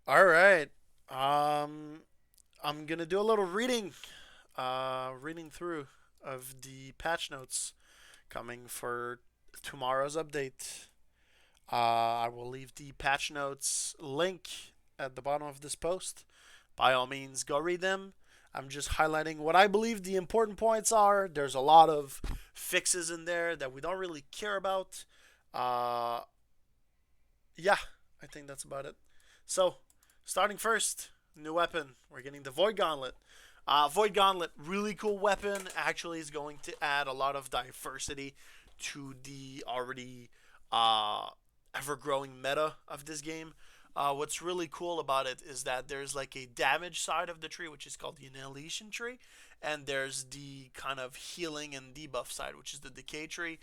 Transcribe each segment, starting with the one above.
All right. Um, I'm gonna do a little reading through of the patch notes coming for tomorrow's update. I will leave the patch notes link at the bottom of this post. By all means, go read them. I'm just highlighting what I believe the important points are. There's a lot of fixes in there that we don't really care about. Uh, yeah, I think that's about it. So, starting first, new weapon. We're getting the Void Gauntlet. Void Gauntlet, really cool weapon. Actually, is going to add a lot of diversity to the already uh, ever-growing meta of this game. What's really cool about it is that there's like a damage side of the tree, which is called the Annihilation Tree, and there's the kind of healing and debuff side, which is the Decay Tree.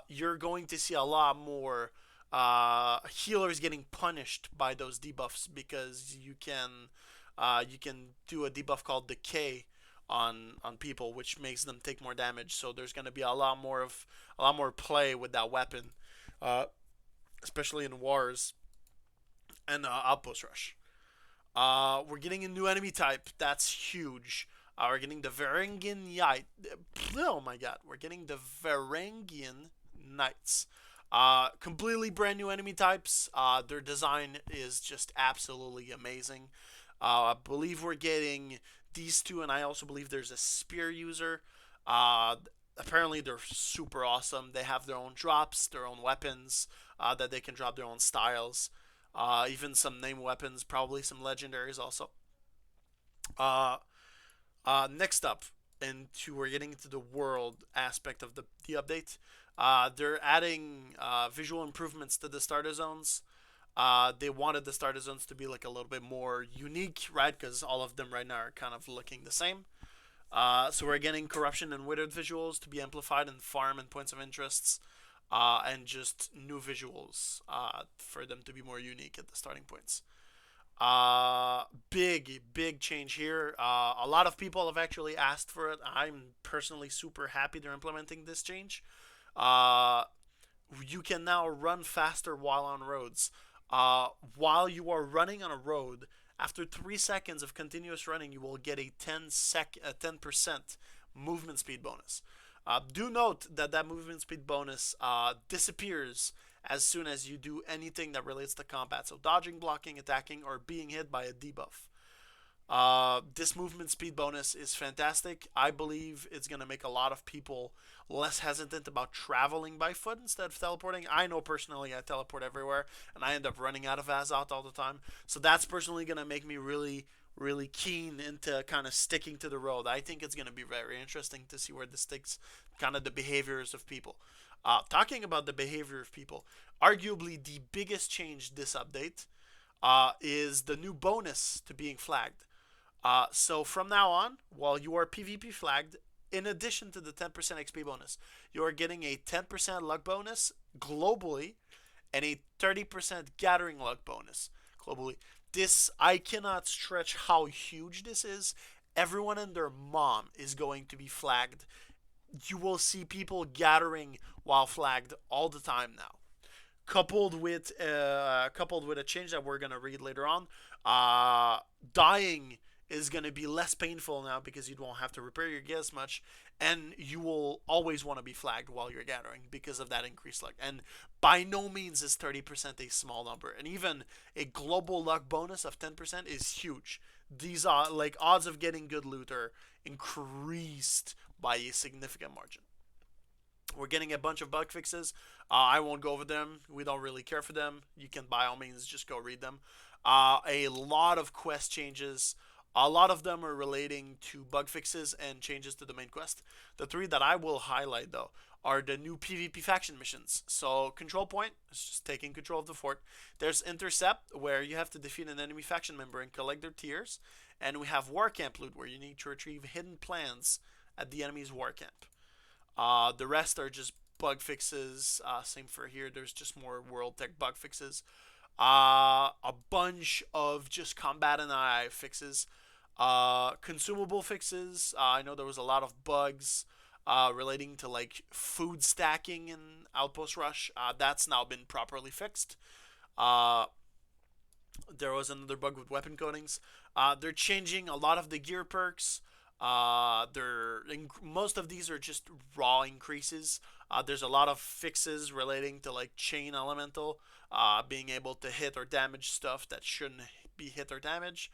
You're going to see a lot more healers getting punished by those debuffs because you can do a debuff called Decay on people, which makes them take more damage. So there's going to be a lot more play with that weapon, uh, especially in wars and outpost rush. We're getting a new enemy type. That's huge. We're getting the Varangian Knight. Oh my god. We're getting the Varangian Knights. Completely brand new enemy types. Their design is just absolutely amazing. I believe we're getting these two, and I also believe there's a spear user. Uh, Apparently, they're super awesome. They have their own drops, their own weapons that they can drop their own styles. Even some name weapons, probably some legendaries also. Uh, Next up, we're getting into the world aspect of the update. They're adding visual improvements to the starter zones. They wanted the starter zones to be like a little bit more unique, right? Because all of them right now are kind of looking the same. So we're getting corruption and withered visuals to be amplified in farm and points of interests, and just new visuals for them to be more unique at the starting points. Big change here. A lot of people have actually asked for it. I'm personally super happy they're implementing this change. Uh, you can now run faster while on roads. While you are running on a road, after 3 seconds of continuous running, you will get a 10% movement speed bonus. Do note that that movement speed bonus disappears as soon as you do anything that relates to combat. So dodging, blocking, attacking, or being hit by a debuff. This movement speed bonus is fantastic. I believe it's going to make a lot of people less hesitant about traveling by foot instead of teleporting. I know personally I teleport everywhere and I end up running out of Azoth all the time. So that's personally going to make me really keen into kind of sticking to the road. I think it's going to be very interesting to see where this sticks, kind of the behaviors of people. Talking about the behavior of people, arguably the biggest change this update is the new bonus to being flagged. So from now on, while you are PvP flagged, in addition to the 10% XP bonus, you are getting a 10% luck bonus globally and a 30% gathering luck bonus globally. This, I cannot stretch how huge this is. Everyone and their mom is going to be flagged. You will see people gathering while flagged all the time now, coupled with a change that we're gonna read later on. Dying is gonna be less painful now because you won't have to repair your gear as much, and you will always want to be flagged while you're gathering because of that increased luck. And by no means is 30% a small number, and even a global luck bonus of 10% is huge. These are like odds of getting good loot are increased by a significant margin. We're getting a bunch of bug fixes. I won't go over them. We don't really care for them. You can, by all means, just go read them. A lot of quest changes. A lot of them are relating to bug fixes and changes to the main quest. The three that I will highlight, though, are the new PvP faction missions. So, Control Point is just taking control of the fort. There's Intercept, where you have to defeat an enemy faction member and collect their tiers. And we have War Camp Loot, where you need to retrieve hidden plans at the enemy's war camp. The rest are just bug fixes. Same for here. There's just more World Tech bug fixes. A bunch of just combat and AI fixes. Consumable fixes. I know there was a lot of bugs relating to like food stacking in Outpost Rush. That's now been properly fixed. Uh, There was another bug with weapon coatings. They're changing a lot of the gear perks. Most of these are just raw increases. There's a lot of fixes relating to like chain elemental, being able to hit or damage stuff that shouldn't be hit or damage.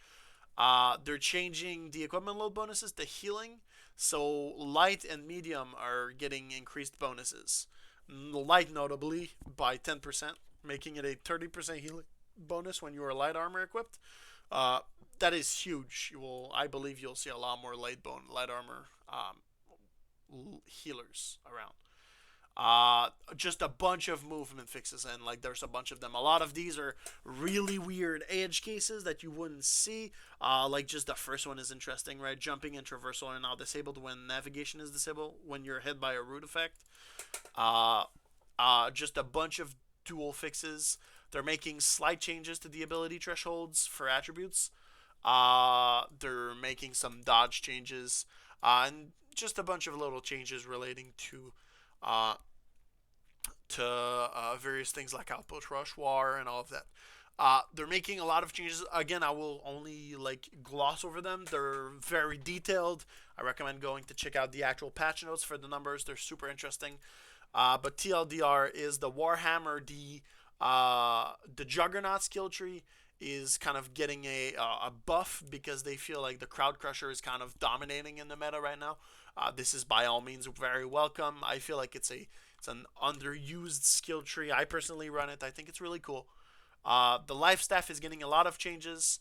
They're changing the equipment load bonuses to healing, so light and medium are getting increased bonuses. Light notably by 10%, making it a 30% healing bonus when you are light armor equipped. Uh, that is huge. I believe, you'll see a lot more light armor healers around. Just a bunch of movement fixes, and like there's a bunch of them. A lot of these are really weird edge cases that you wouldn't see. Like just the first one is interesting, right? Jumping and traversal are now disabled when navigation is disabled when you're hit by a root effect. Uh, just a bunch of dual fixes. They're making slight changes to the ability thresholds for attributes. They're making some dodge changes, and just a bunch of little changes relating uh, to various things like Outpost Rush War and all of that. They're making a lot of changes. Again, I will only like gloss over them. They're very detailed. I recommend going to check out the actual patch notes for the numbers. They're super interesting. But TLDR is the Warhammer, the Juggernaut skill tree is kind of getting a buff because they feel like the Crowd Crusher is kind of dominating in the meta right now. This is by all means very welcome. I feel like it's an underused skill tree. I personally run it. I think it's really cool. The life staff is getting a lot of changes.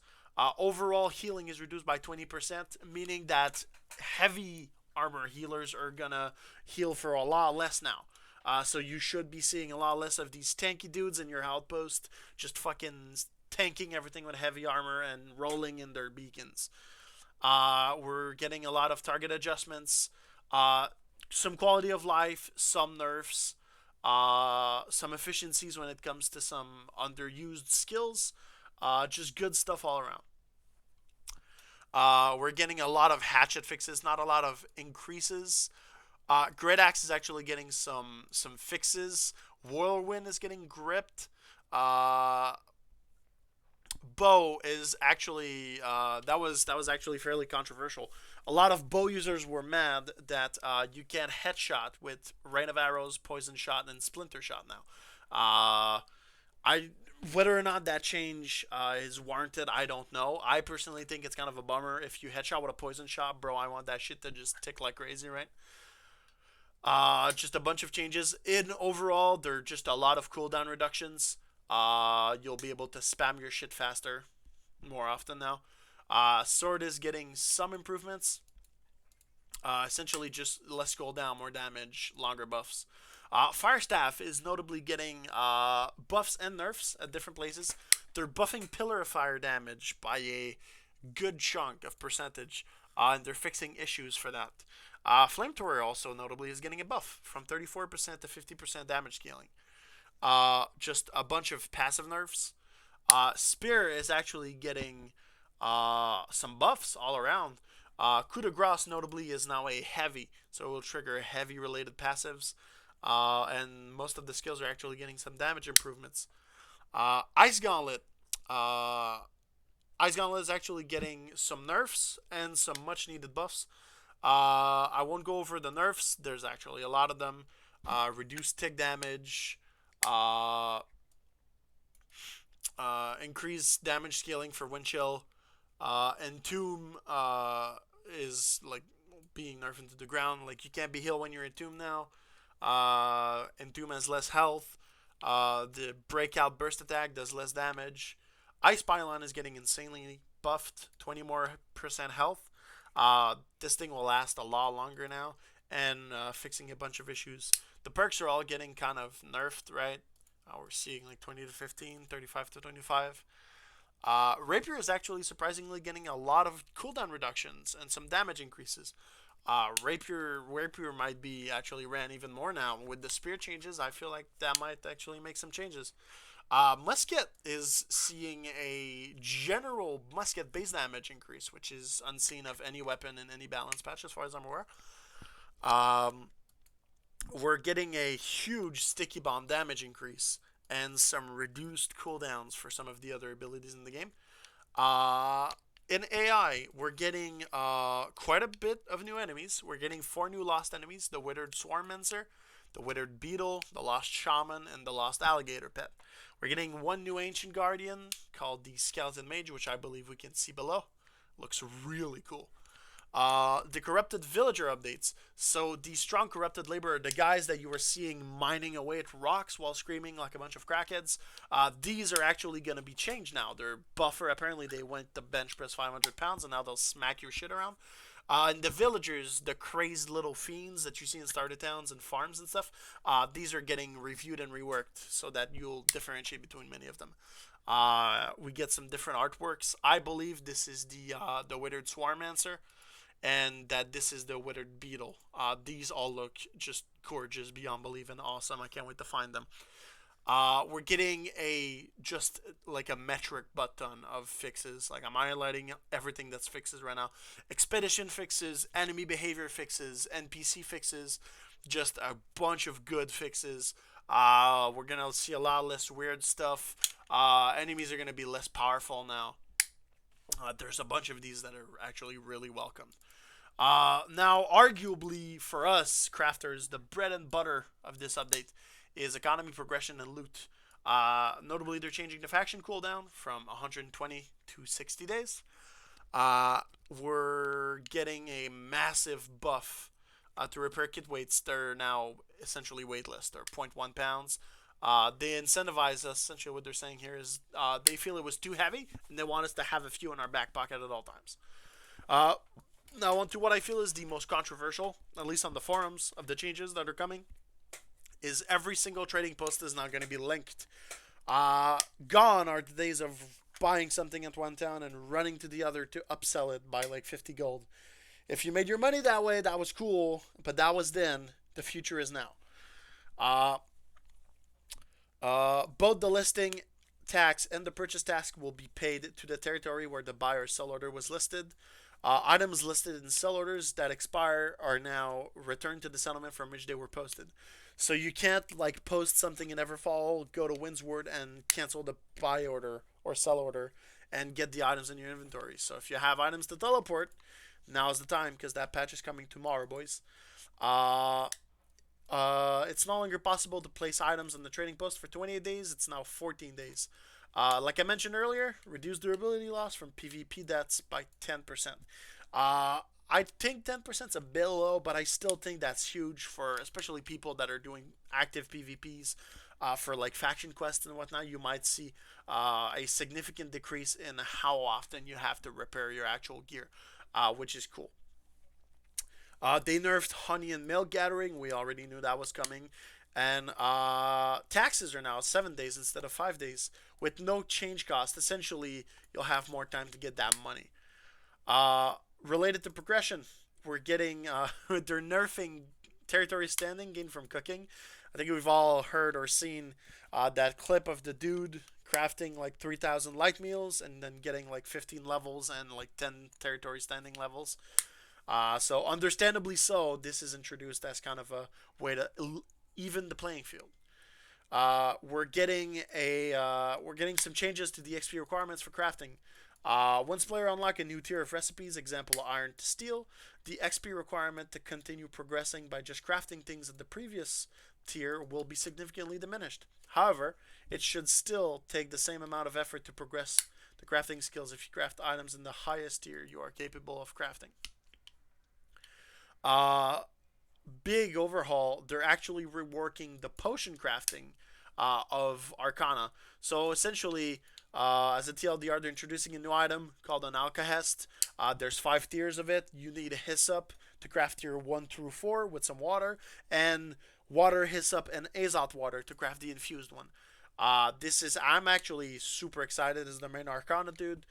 Overall healing is reduced by 20%, meaning that heavy armor healers are gonna heal for a lot less now. So you should be seeing a lot less of these tanky dudes in your outpost just fucking tanking everything with heavy armor and rolling in their beacons. We're getting a lot of target adjustments, some quality of life, some nerfs, some efficiencies when it comes to some underused skills. Just good stuff all around. We're getting a lot of hatchet fixes, not a lot of increases. Great Axe is actually getting some fixes. Whirlwind is getting gripped. Bow is actually that was actually fairly controversial. A lot of bow users were mad that you can't headshot with rain of arrows, poison shot, and splinter shot now. I Whether or not that change is warranted, I don't know. I personally think it's kind of a bummer. If you headshot with a poison shot, bro, I want that shit to just tick like crazy, right? Just a bunch of changes. In overall, there are just a lot of cooldown reductions. You'll be able to spam your shit faster more often now. Sword is getting some improvements. Essentially, just less cooldown, more damage, longer buffs. Fire Staff is notably getting buffs and nerfs at different places. They're buffing Pillar of Fire damage by a good chunk of percentage, and they're fixing issues for that. Flamethrower also notably is getting a buff from 34% to 50% damage scaling. Just a bunch of passive nerfs. Spear is actually getting some buffs all around. Coup de Grace notably is now a heavy, so it will trigger heavy related passives. And most of the skills are actually getting some damage improvements. Ice Gauntlet. Ice Gauntlet is actually getting some nerfs and some much needed buffs. I won't go over the nerfs. There's actually a lot of them. Reduced tick damage. Uh, Increased damage scaling for wind chill. Entomb is like being nerfed into the ground. Like you can't be healed when you're entombed now. Entomb has less health. The breakout burst attack does less damage. Ice Pylon is getting insanely buffed, 20 more percent health. This thing will last a lot longer now, and fixing a bunch of issues. The perks are all getting kind of nerfed, right? We're seeing like 20 to 15, 35 to 25. Rapier is actually surprisingly getting a lot of cooldown reductions and some damage increases. Rapier might be actually ran even more now with the spear changes. I feel like that might actually make some changes. Musket is seeing a general musket base damage increase, which is unseen of any weapon in any balance patch, as far as I'm aware. Um, we're getting a huge sticky bomb damage increase, and some reduced cooldowns for some of the other abilities in the game. Uh, in AI, we're getting quite a bit of new enemies. We're getting 4 new lost enemies: the Withered Swarmancer, the Withered Beetle, the Lost Shaman, and the Lost Alligator Pet. We're getting 1 new Ancient Guardian called the Skeleton Mage, which I believe we can see below. Looks really cool. The corrupted villager updates. So the strong corrupted laborer, the guys that you were seeing mining away at rocks while screaming like a bunch of crackheads, these are actually going to be changed now. They're buffer. Apparently they went to bench press 500 pounds and now they'll smack your shit around. And the villagers, the crazed little fiends that you see in starter towns and farms and stuff, these are getting reviewed and reworked so that you'll differentiate between many of them. We get some different artworks. I believe this is the Withered Swarmancer, and that this is the Withered Beetle. These all look just gorgeous, beyond belief, and awesome. I can't wait to find them. We're getting just like a metric butt ton of fixes. Like I'm highlighting everything that's fixes right now. Expedition fixes, enemy behavior fixes, NPC fixes, just a bunch of good fixes. We're gonna see a lot less weird stuff. Enemies are gonna be less powerful now. There's a bunch of these that are actually really welcomed. Now, arguably for us crafters, the bread and butter of this update is economy progression and loot. Notably, they're changing the faction cooldown from 120 to 60 days. We're getting a massive buff to repair kit weights. They're now essentially weightless. They're zero point 0.1 pounds. They incentivize us. Essentially, what they're saying here is they feel it was too heavy, and they want us to have a few in our back pocket at all times. Uh, Now, on to what I feel is the most controversial, at least on the forums, of the changes that are coming, is every single trading post is now going to be linked. Gone are the days of buying something at one town and running to the other to upsell it by like 50 gold. If you made your money that way, that was cool, but that was then. The future is now. Uh, both the listing tax and the purchase tax will be paid to the territory where the buyer or sell order was listed. Items listed in sell orders that expire are now returned to the settlement from which they were posted. So you can't like post something in Everfall, go to Windsward and cancel the buy order or sell order and get the items in your inventory. So if you have items to teleport, now's the time because that patch is coming tomorrow, boys. Uh, it's no longer possible to place items on the trading post for 28 days. It's now 14 days. Like I mentioned earlier, reduce durability loss from PvP deaths by 10%. I think 10% is a bit low, but I still think that's huge for especially people that are doing active PvPs. For like faction quests and whatnot, you might see a significant decrease in how often you have to repair your actual gear, which is cool. They nerfed honey and milk gathering. We already knew that was coming. And taxes are now 7 days instead of 5 days with no change cost. Essentially, you'll have more time to get that money. Related to progression, we're getting they're nerfing territory standing gained from cooking. I think we've all heard or seen that clip of the dude crafting like 3,000 light meals and then getting like 15 levels and like 10 territory standing levels. So understandably so, this is introduced as kind of a way to even the playing field. We're getting some changes to the XP requirements for crafting. Once player unlock a new tier of recipes, example iron to steel, the XP requirement to continue progressing by just crafting things at the previous tier will be significantly diminished. However, it should still take the same amount of effort to progress the crafting skills if you craft items in the highest tier you are capable of crafting. Uh, Big overhaul. They're actually reworking the potion crafting of Arcana. So essentially, as a TLDR, they're introducing a new item called an Alkahest. There's 5 tiers of it. You need a Hyssop to craft tier 1 through 4 with some water, and water, Hyssop, and Azoth water to craft the infused one. I'm actually super excited as the main Arcana dude.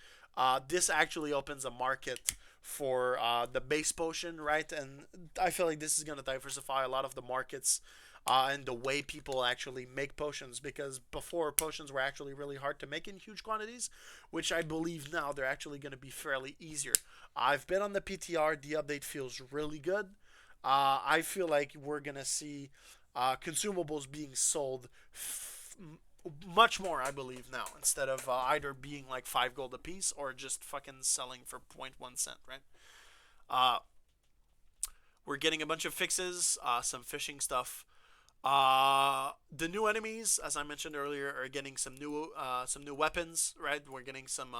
This actually opens a market for the base potion, right? And I feel like this is going to diversify a lot of the markets and the way people actually make potions, because before potions were actually really hard to make in huge quantities, which I believe now they're actually going to be fairly easier. I've been on the PTR. The update feels really good. I feel like we're going to see consumables being sold much more, I believe now, instead of either being like 5 gold a piece or just fucking selling for point 0.1 cent, right? Uh, we're getting a bunch of fixes, some fishing stuff. The new enemies, as I mentioned earlier, are getting some new weapons. Right, we're getting some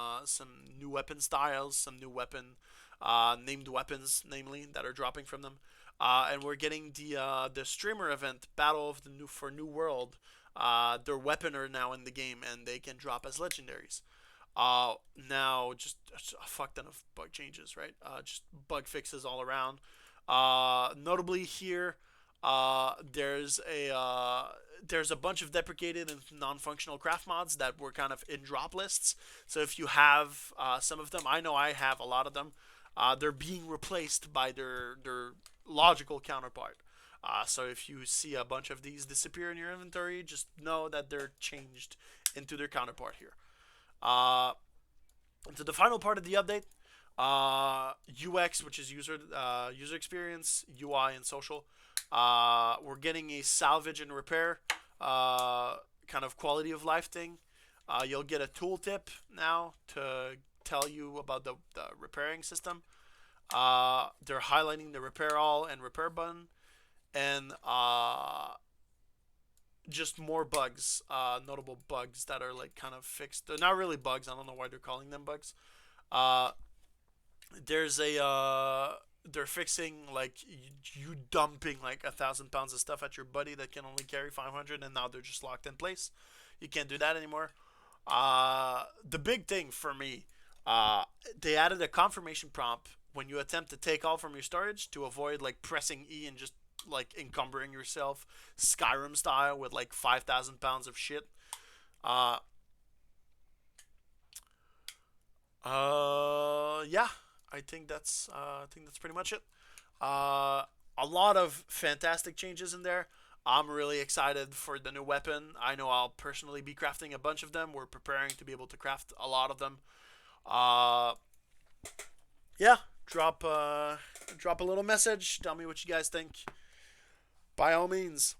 new weapon styles, some new weapon named weapons, namely that are dropping from them. And we're getting the streamer event, Battle of the New World. Their weapon are now in the game, and they can drop as legendaries. Now just a fuck ton of bug changes, right? Just bug fixes all around. Notably here, there's a bunch of deprecated and non-functional craft mods that were kind of in drop lists. So if you have some of them, I know I have a lot of them. They're being replaced by their logical counterpart. So if you see a bunch of these disappear in your inventory, just know that they're changed into their counterpart here. Uh, to the final part of the update, UX, which is user experience, UI, and social. We're getting a salvage and repair kind of quality of life thing. You'll get a tooltip now to tell you about the repairing system. They're highlighting the repair all and repair button, and just more bugs, notable bugs that are like kind of fixed. They're not really bugs. I don't know why they're calling them bugs. Uh, there's a they're fixing like you dumping like 1,000 pounds of stuff at your buddy that can only carry 500, and now they're just locked in place. You can't do that anymore. The big thing for me, they added a confirmation prompt when you attempt to take all from your storage to avoid like pressing E and just like encumbering yourself Skyrim style with like 5,000 pounds of shit. Uh, yeah, I think that's pretty much it. Uh, a lot of fantastic changes in there. I'm really excited for the new weapon. I know I'll personally be crafting a bunch of them. We're preparing to be able to craft a lot of them. Uh, yeah, drop a little message. Tell me what you guys think. By all means.